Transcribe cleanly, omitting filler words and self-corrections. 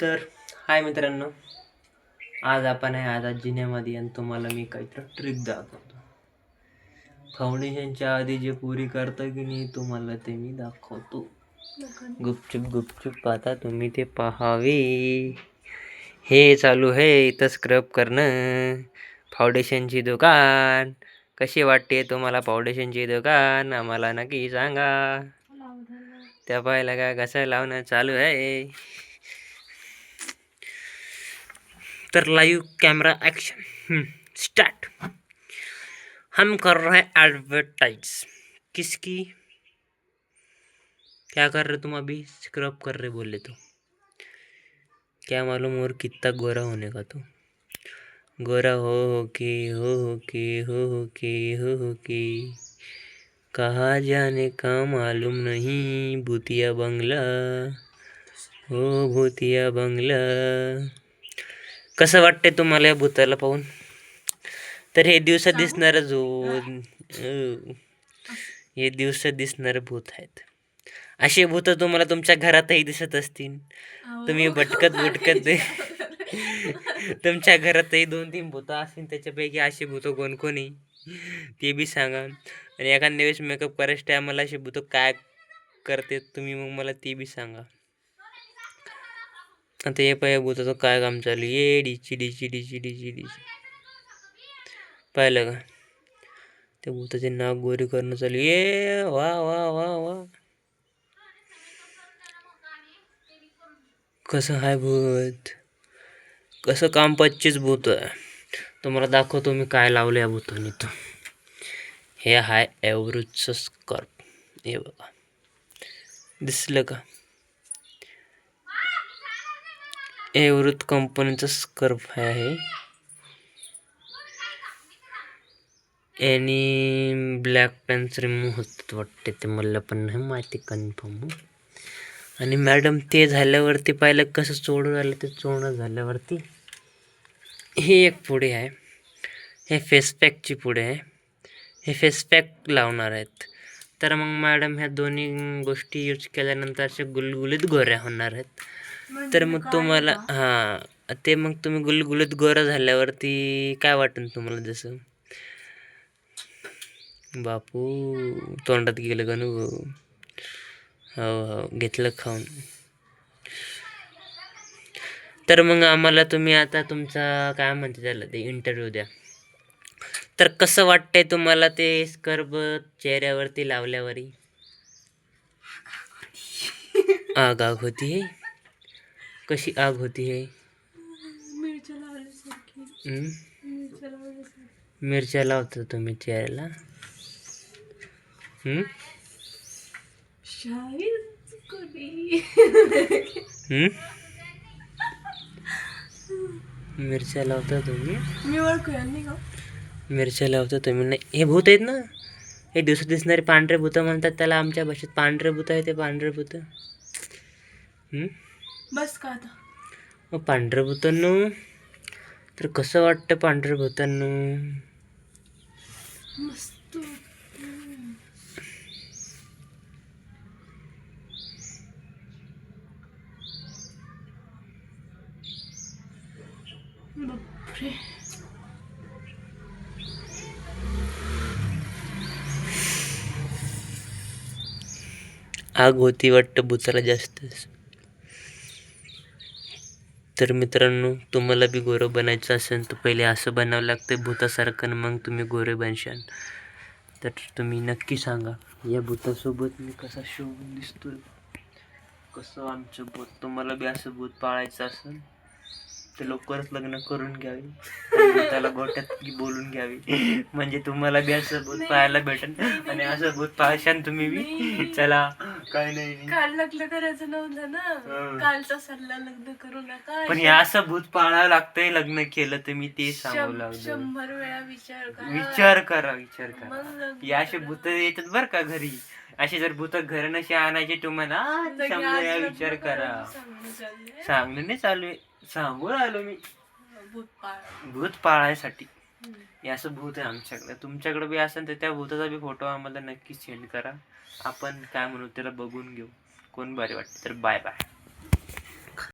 तर हाय मित्रांनो, आज आपण आहे आता जिन्यामध्ये आणि तुम्हाला मी काहीतरी ट्रिक दाखवतो. फाउंडेशनच्या आधी जे पुरी करतं की नाही तुम्हाला ते मी दाखवतो. गुपचूप गुपचूप आता तुम्ही ते पाहावे. हे चालू आहे इथं स्क्रब करणं. फाउंडेशनची दुकान कशी वाटते तुम्हाला? फाउंडेशनची दुकान आम्हाला नक्की सांगा. त्या पाहायला का कसं लावणं चालू आहे. तर लाइव कैमरा एक्शन स्टार्ट। हम कर रहे हैं एडवर्टाइज। किसकी? क्या कर रहे तुम? अभी स्क्रब कर रहे बोले तो क्या मालूम और कितना गोरा होने का। तो गोरा हो के कहाँ जाने का मालूम नहीं। भूतिया बंगला हो भूतिया बंगला। कसं वाटते तुम्हाला या भूताला पाहून? तर हे दिवसात दिसणारं हे दिवसात दिसणारे भूत आहेत. असे भूत तुम्हाला तुमच्या घरातही दिसत असतील. तुम्ही भटकत तुमच्या घरातही 2-3 भूत असतील. त्याच्यापैकी असे भूत कोणी ते बी सांगा. आणि एखाद्या वेळेस मेकअप करायच्या टायमाला असे भूत काय करते तुम्ही मग मला ते बी सांगा. आता हे पाय भूताचं काय काम चालू आहे. डिची पाहिलं का? त्या भूताचे नाक गोरी करणं चालू आहे. वा वा वा वा. कसं आहे भूत? कसं काम पच्चीस भूत आहे. तुम्हाला दाखवतो मी काय लावलं या भूतानी. तो हे आहे एव्हरेजचं स्कर्फ. हे बघा, दिसलं का? एव्हरेज कंपनीचं स्कर्फ आहे. आणि ब्लॅक पेन्स रिमूव्ह होतात वाटते. ते मला पण नाही माहिती कन्फर्म. आणि मॅडम ते झाल्यावरती पाहिलं कसं चोळून आलं. ते चोळणं झाल्यावरती हे एक पुढे आहे. हे फेसपॅकची पुढे आहे. हे फेसपॅक लावणार आहेत. तर मग मॅडम ह्या दोन्ही गोष्टी यूज केल्यानंतर असे गुलगुलीत गोऱ्या होणार आहेत. तर मग तुम्हाला ते मग तुम्ही गुलगुलीत गोरा झाल्यावरती काय वाटेल तुम्हाला? जसं बापू तोंडात गेलं का नु? हो घेतलं खाऊन. तर मग आम्हाला तुम्ही आता तुमचा काय म्हणते त्याला ते इंटरव्ह्यू द्या. तर कसं वाटतंय तुम्हाला ते स्क्रब चेहऱ्यावरती लावल्यावरी? आग होती है. कशी आग होती है? मिरच्या लावता तुम्ही चेहऱ्याला? मिरच्या लावता तुम्ही? मी ओळखूया नाही का? मिरच्या लावता तुम्ही? नाही, हे भूत आहेत ना, हे दिवसात दिसणारे पांढरे भूत म्हणतात त्याला. आमच्या भाषेत पांढरे भूत आहे ते. पांढरे भूत बस का आता? मग पांढरे भूतांनो, तर कसं वाटतं पांढरे भूतांनो? मस्त. बापरे. आग होती वाटतं भूताला जास्त. तर मित्रांनो, तुम्हाला बी गोरं बनायचं असेल तर पहिले असं बनावं लागतं भूतासारखं, मग तुम्ही गोरे बनशाल. तर तुम्ही नक्की सांगा या भूतासोबत मी कसा शोभून दिसतोय. कसं आमचं भूत. तुम्हाला बी असं भूत पाळायचं असेल तर लवकरच लग्न करून घ्यावी. भूताला गोट्यात बोलून घ्यावी. म्हणजे तुम्हाला बी असं भूत पाहायला भेटेल. आणि असं भूत पाहशान तुम्ही बी. चला काय नाही, काल लग्न करायचं नव्हतं ना, कालचा सल्ला लग्न करू नका. पण हे असं भूत पाळावं लागतंय लग्न केलं तर. मी ते सांगू लागलो. 100 वेळा विचार करा. हे असे भूत येतात बर का घरी. असे जर भूत घर नसे आणायचे तुम्हाला, 100 वेळा विचार करा. सांगणं नाही चालू आहे, सांगू राहिलो मी. भूत पाळायसाठी हे असं भूत आहे आमच्याकडे. तुमच्याकडे बी असेल तर त्या भूताचा बी फोटो आम्हाला नक्की सेंड करा. आपण काय म्हणू त्याला बघून घेऊ कोण भारी वाटतं. तर बाय बाय.